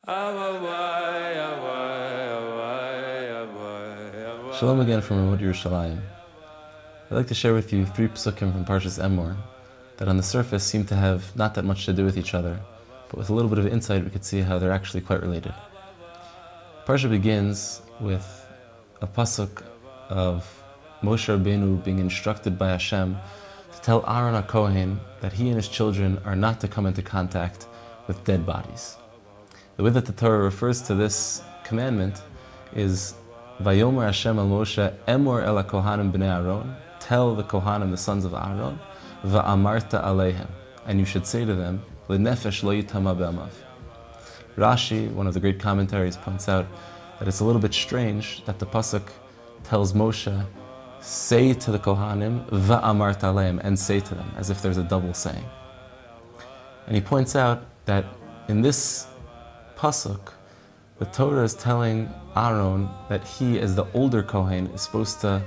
Shalom again from Emor Yerushalayim. I'd like to share with you 3 psukim from Parashat Emor that on the surface seem to have not that much to do with each other, but with a little bit of insight we could see how they're actually quite related. Parashat begins with a pasuk of Moshe Rabbeinu being instructed by Hashem to tell Aaron HaKohen that he and his children are not to come into contact with dead bodies. The way that the Torah refers to this commandment is Vayomer Hashem al Moshe Emor el Kohanim b'nei Aaron, tell the Kohanim, the sons of Aaron, va'amarta aleihem, and you should say to them, l'nefesh lo yitama be'amav. Rashi, one of the great commentaries, points out that it's a little bit strange that the pasuk tells Moshe, say to the Kohanim, va'amarta aleihem, and say to them, as if there's a double saying. And he points out that in this pasuk, the Torah is telling Aaron that he, as the older Kohen, is supposed to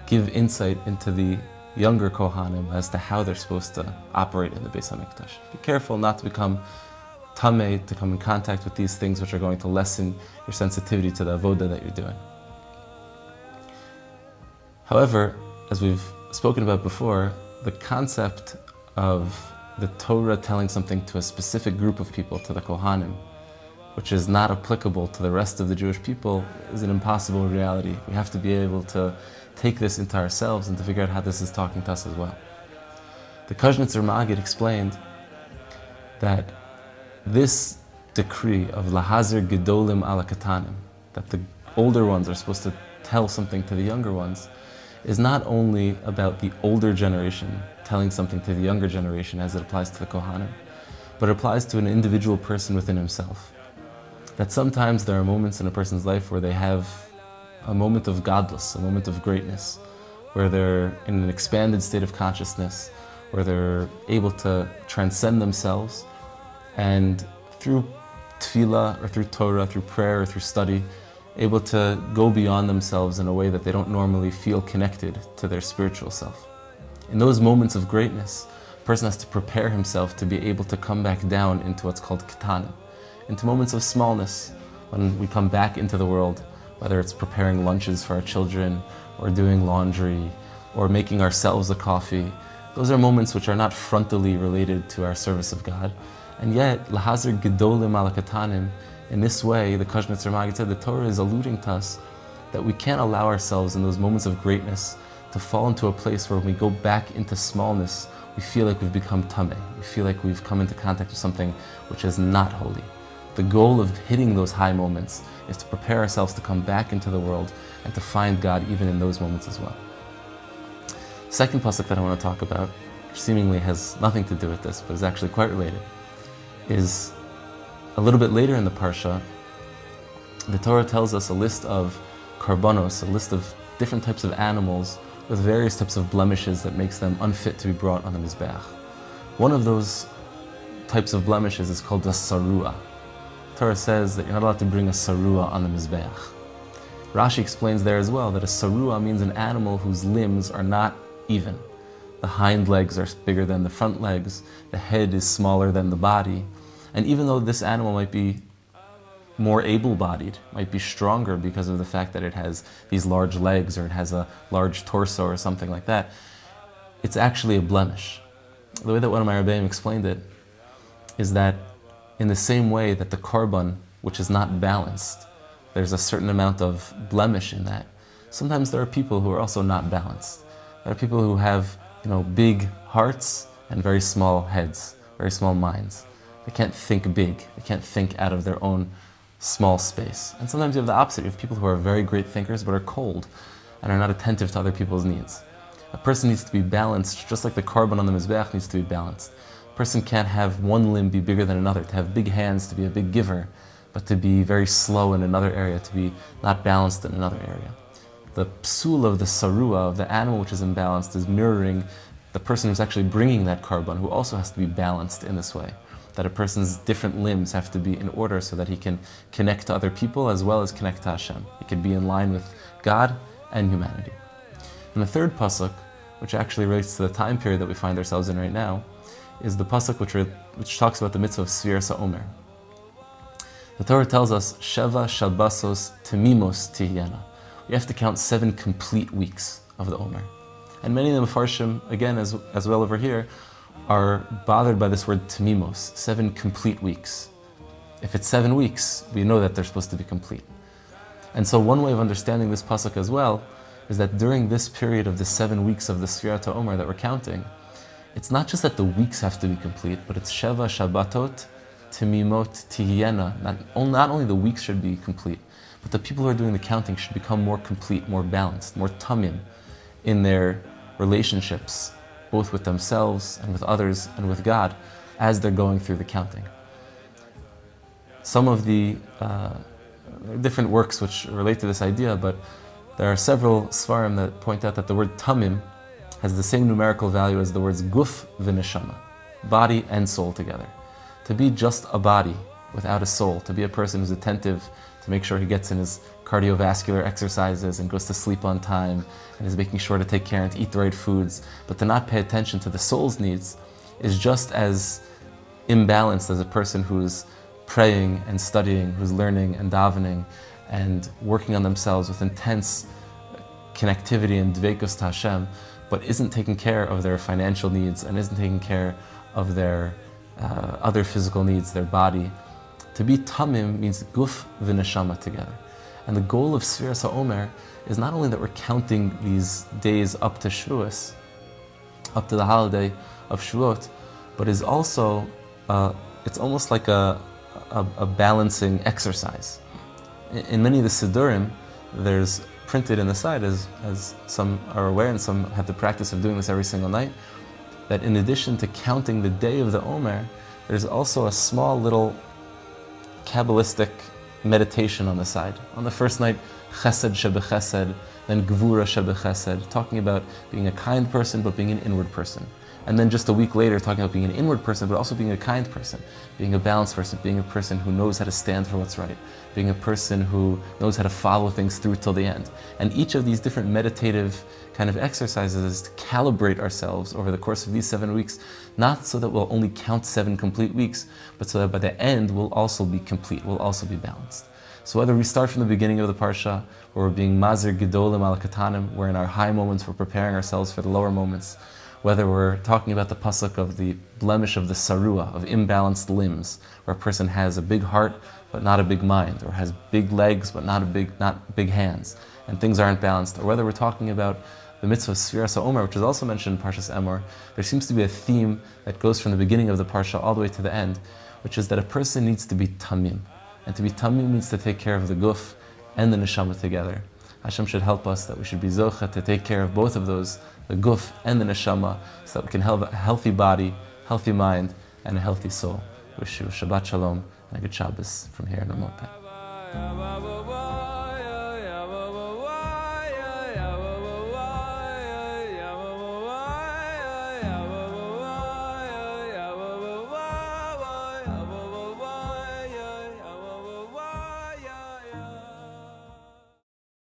give insight into the younger Kohanim as to how they're supposed to operate in the Beis HaMikdash. Be careful not to become tamei, to come in contact with these things which are going to lessen your sensitivity to the avodah that you're doing. However, as we've spoken about before, the concept of the Torah telling something to a specific group of people, to the Kohanim, which is not applicable to the rest of the Jewish people, is an impossible reality. We have to be able to take this into ourselves and to figure out how this is talking to us as well. The Kuznetzer Maggid explained that this decree of Lahazir Gedolim ala Katanim, that the older ones are supposed to tell something to the younger ones, is not only about the older generation telling something to the younger generation as it applies to the Kohanim, but it applies to an individual person within himself. That sometimes there are moments in a person's life where they have a moment of godless, a moment of greatness, where they're in an expanded state of consciousness, where they're able to transcend themselves, and through tefillah, or through Torah, through prayer, or through study, able to go beyond themselves in a way that they don't normally feel connected to their spiritual self. In those moments of greatness, a person has to prepare himself to be able to come back down into what's called katanim, into moments of smallness, when we come back into the world, whether it's preparing lunches for our children, or doing laundry, or making ourselves a coffee. Those are moments which are not frontally related to our service of God. And yet, Lahazir Gedolim ala Katanim, in this way, the Kuznetzer Maggid said, the Torah is alluding to us that we can't allow ourselves in those moments of greatness to fall into a place where when we go back into smallness, we feel like we've become tamei. We feel like we've come into contact with something which is not holy. The goal of hitting those high moments is to prepare ourselves to come back into the world and to find God even in those moments as well. Second pasuk that I want to talk about, which seemingly has nothing to do with this, but is actually quite related, is a little bit later in the parsha. The Torah tells us a list of karbanos, a list of different types of animals with various types of blemishes that makes them unfit to be brought on the Mizbeach. One of those types of blemishes is called a sarua. Torah says that you're not allowed to bring a sarua on the Mizbeach. Rashi explains there as well that a sarua means an animal whose limbs are not even. The hind legs are bigger than the front legs, the head is smaller than the body, and even though this animal might be more able-bodied, might be stronger because of the fact that it has these large legs or it has a large torso or something like that, it's actually a blemish. The way that one of my Rebbeim explained it is that in the same way that the korban, which is not balanced, there's a certain amount of blemish in that. Sometimes there are people who are also not balanced. There are people who have, big hearts and very small heads, very small minds. They can't think big. They can't think out of their own small space. And sometimes you have the opposite. You have people who are very great thinkers but are cold and are not attentive to other people's needs. A person needs to be balanced, just like the korban on the Mizbeach needs to be balanced. A person can't have one limb be bigger than another, to have big hands, to be a big giver, but to be very slow in another area, to be not balanced in another area. The psul of the sarua, of the animal which is imbalanced, is mirroring the person who's actually bringing that korban, who also has to be balanced in this way. That a person's different limbs have to be in order so that he can connect to other people as well as connect to Hashem. He can be in line with God and humanity. And the third pasuk, which actually relates to the time period that we find ourselves in right now, is the pasuk which talks about the mitzvah of Sfiras HaOmer. The Torah tells us, Sheva Shabbasos Temimos Tihyena. We have to count 7 complete weeks of the Omer. And many of the Mefarshim, again, as well over here, are bothered by this word Temimos, 7 complete weeks. If it's 7 weeks, we know that they're supposed to be complete. And so one way of understanding this pasuk as well is that during this period of the 7 weeks of the Sfirat HaOmer that we're counting, it's not just that the weeks have to be complete, but it's Sheva Shabbatot Temimot Tihyena. Not only the weeks should be complete, but the people who are doing the counting should become more complete, more balanced, more tamim in their relationships, both with themselves and with others and with God, as they're going through the counting. Some of the different works which relate to this idea, but there are several svarim that point out that the word tamim has the same numerical value as the words guf v'neshama, body and soul together. To be just a body without a soul, to be a person who's attentive, to make sure he gets in his cardiovascular exercises and goes to sleep on time and is making sure to take care and to eat the right foods, but to not pay attention to the soul's needs, is just as imbalanced as a person who's praying and studying, who's learning and davening and working on themselves with intense connectivity and dveikus to Hashem, but isn't taking care of their financial needs and isn't taking care of their other physical needs, their body. To be tamim means guf v'neshama together. And the goal of Sfiras HaOmer is not only that we're counting these days up to Shavuos, up to the holiday of Shavuot, but is also, it's almost like a balancing exercise. In many of the Siddurim, there's printed in the side, as some are aware and some have the practice of doing this every single night, that in addition to counting the day of the Omer, there's also a small little Kabbalistic meditation on the side. On the first night, Chesed Shebechesed, then Gvura Shebechesed, talking about being a kind person but being an inward person. And then just a week later, talking about being an inward person but also being a kind person, being a balanced person, being a person who knows how to stand for what's right, being a person who knows how to follow things through till the end. And each of these different meditative kind of exercises is to calibrate ourselves over the course of these 7 weeks, not so that we'll only count 7 complete weeks, but so that by the end we'll also be complete, we'll also be balanced. So whether we start from the beginning of the Parsha, where we're being Mazir Gedolim al Katanim, where in our high moments we're preparing ourselves for the lower moments, whether we're talking about the pasuk of the blemish of the sarua, of imbalanced limbs, where a person has a big heart but not a big mind, or has big legs but not big hands, and things aren't balanced, or whether we're talking about the mitzvah of Sfiras HaOmer, which is also mentioned in Parashat Emor, there seems to be a theme that goes from the beginning of the Parsha all the way to the end, which is that a person needs to be tamim. And to be tamim means to take care of the guf and the neshama together. Hashem should help us that we should be zocha to take care of both of those, the guf and the neshama, so that we can have a healthy body, healthy mind, and a healthy soul. Wish you Shabbat Shalom and a good Shabbos from here in Emor.